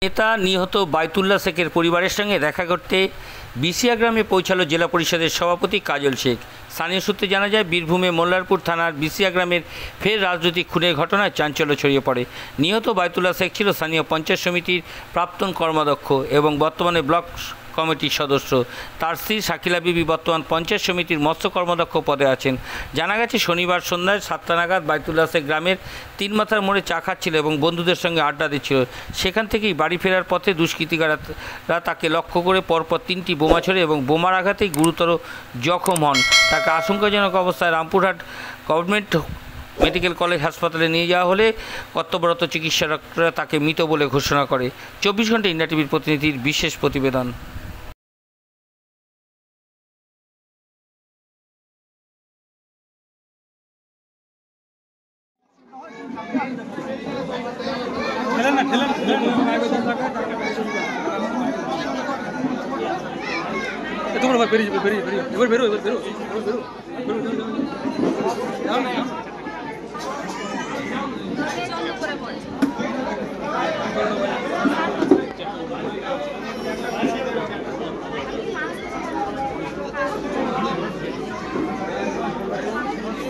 নেতা নিহত বায়তুল্লাহ শেখের পরিবারের সঙ্গে দেখা করতে বিসিয়া গ্রামে পৌঁছালো জেলা পরিষদের সভাপতি কাজল শেখ। স্থানীয় সূত্রে জানা যায়, বীরভূমে মোল্লারপুর থানার বিসিয়া গ্রামের ফের রাজনৈতিক খুনের ঘটনায় চাঞ্চল্য ছড়িয়ে পড়ে। নিহত বায়তুল্লাহ শেখ ছিল স্থানীয় পঞ্চায়েত সমিতির প্রাক্তন কর্মাধ্যক্ষ এবং বর্তমানে ব্লক কমিটির সদস্য। তার স্ত্রী শাকিলা বিবি বর্তমান পঞ্চায়েত সমিতির মৎস্য কর্মাধ্যক্ষ পদে আছেন। জানা গেছে, শনিবার সন্ধ্যায় 7টা নাগাদ বায়তুল্লাহ শেখ গ্রামের 3 মাথার মোড়ে চা খাচ্ছিল এবং বন্ধুদের সঙ্গে আড্ডা দিচ্ছিল। সেখান থেকেই বাড়ি ফেরার পথে দুষ্কৃতিকাররা তাকে লক্ষ্য করে পরপর 3টি বোমা ছোড়ে এবং বোমার আঘাতেই গুরুতর জখম হন। তাকে আশঙ্কাজনক অবস্থায় রামপুরহাট গভর্নমেন্ট মেডিকেল কলেজ হাসপাতালে নিয়ে যাওয়া হলে কর্তব্যরত চিকিৎসকরা তাকে মৃত বলে ঘোষণা করে। 24 ঘন্টা ইন্ডিয়া টিভির প্রতিনিধির বিশেষ প্রতিবেদন।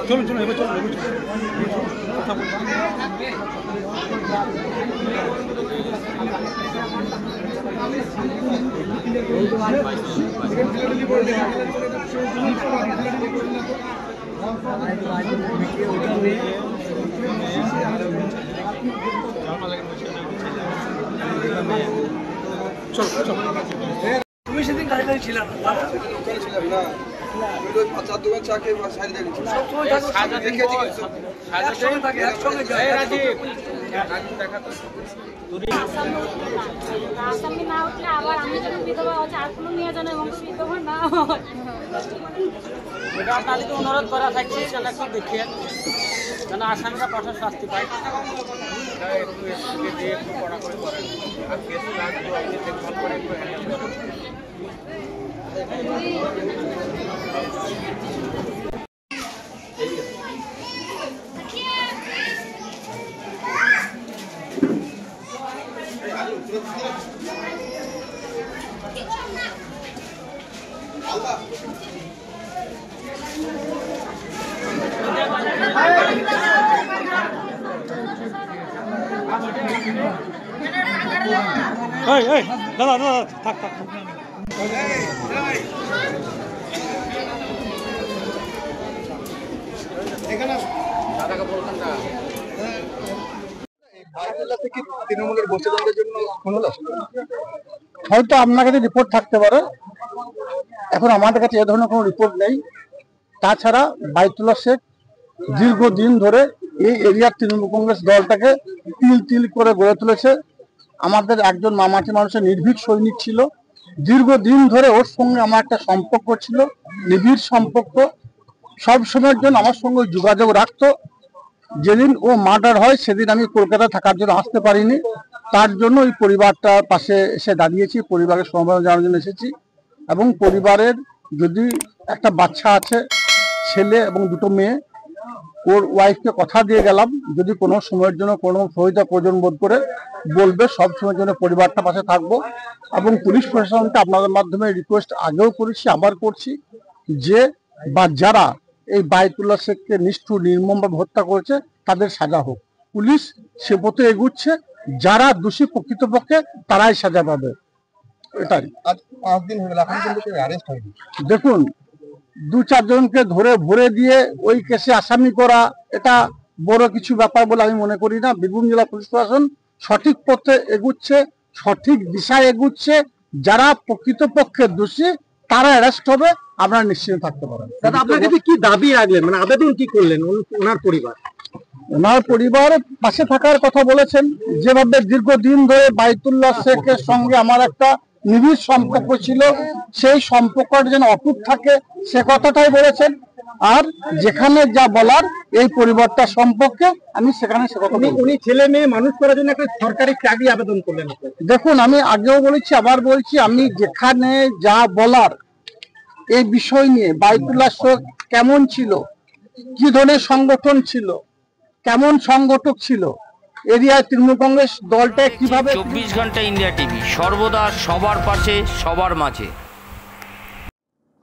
চলুন চলুন এবার চলুন তুমি সেদিন গাড়ি ছিল না চার দোকান চা খেয়ে আসামি না উঠলে আবার আমি যখন বিধবা হচ্ছে আর কোনো মেয়ে যেন এবং বিধবা না হয়, এটা আপনাদেরকে অনুরোধ করা থাকছে যেন একটু দেখে যেন আসামিরা কঠোর শাস্তি পায়। একটু কড়া করে করেন আর কেস দেখভাল করে একটু দাদা দাদা থাক থাক তৃণমূলের বসেদের জন্য হয়তো আপনার কাছে রিপোর্ট থাকতে পারে, এখন আমাদের কাছে এ ধরনের কোনো রিপোর্ট নেই। তাছাড়া বায়তুল্লাহ শেখ দীর্ঘদিন ধরে এই এরিয়ার তৃণমূল কংগ্রেস দলটাকে তিল তিল করে গড়ে তুলেছে। আমাদের একজন মামাটি মানুষের নির্ভীক সৈনিক ছিল। দীর্ঘদিন ধরে ওর সঙ্গে আমার একটা সম্পর্ক ছিল, নিবিড় সম্পর্ক। সব সময়ের জন্য আমার সঙ্গে যোগাযোগ রাখতো। যেদিন ও মার্ডার হয় সেদিন আমি কলকাতা থাকার জন্য আসতে পারিনি, তার জন্য ওই পরিবারটার পাশে এসে দাঁড়িয়েছি, পরিবারের সমবেদনা জানার জন্য এসেছি। এবং পরিবারের যদি একটা বাচ্চা আছে, ছেলে এবং 2টো মেয়ে, ওর ওয়াইফকে কথা দিয়ে গেলাম যদি কোনো সময়ের জন্য কোনো সহায়তা প্রয়োজন বোধ করে বলবে, সব সময়ের জন্য পরিবারটা পাশে থাকবো। এবং পুলিশ প্রশাসনকে আপনাদের মাধ্যমে রিকোয়েস্ট আগেও করেছি, আবার করছি যে যারা এই বায়তুল্লাহ শেখকে নিষ্ঠুর নির্মমভাবে হত্যা করেছে তাদের সাজা হোক। পুলিশ সে পথে এগুচ্ছে, যারা দোষী প্রকৃতপক্ষে তারাই সাজা পাবে। এটাই। আজ 5 দিন হয়ে গেল, এখন কিন্তু কেউ অ্যারেস্ট হয়নি। দেখুন, 2-4 জনকে ধরে ভরে দিয়ে ওই কেসে আসামি করা এটা বড় কিছু ব্যাপার বলে আমি মনে করি না। বীরভূম জেলা পুলিশ প্রশাসন সঠিক পথে এগুচ্ছে, সঠিক দিশায় এগুচ্ছে। যারা প্রকৃতপক্ষে দোষী তারা অ্যারেস্ট হবে, আপনারা নিশ্চিন্ত থাকতে পারেন। দাদা, আপনার কাছে কি দাবি রাখলেন, মানে আবেদন কি করলেন ওনার পরিবার? ওনার পরিবারের পাশে থাকার কথা বলেছেন। যেভাবে দীর্ঘদিন ধরে বায়তুল্লাহ শেখের সঙ্গে আমার একটা নিবিড় সম্পর্ক ছিল, সেই সম্পর্কটা যেন অটুট থাকে সে কথাটাই বলেছেন। আর যেখানে যা বলার এই পরিবারটা সম্পর্কে আমি সেখানে সে কথা বলবো। উনি ছেলে মেয়ে মানুষ করার জন্য একটা সরকারি চাকরি আবেদন করলেন। দেখুন, আমি আগেও বলেছি, আবার বলছি, আমি যেখানে যা বলার এই বিষয় নিয়ে, বায়তুল্লাহ শেখ কেমন ছিল, কি ধরনের সংগঠন ছিল, কেমন সংগঠক ছিল, এরিয়ায় তৃণমূল কংগ্রেস দলটা কিভাবে 24 ঘন্টা ইন্ডিয়া টিভি, সর্বদা সবার পাশে, সবার মাঝে।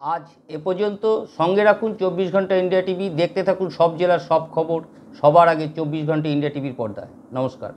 আজ এ পর্যন্ত। সঙ্গে রাখুন 24 ঘন্টা ইন্ডিয়া টিভি। দেখতে থাকুন সব জেলার সব খবর সবার আগে 24 ঘন্টা ইন্ডিয়া টিভির পর্দায়। নমস্কার।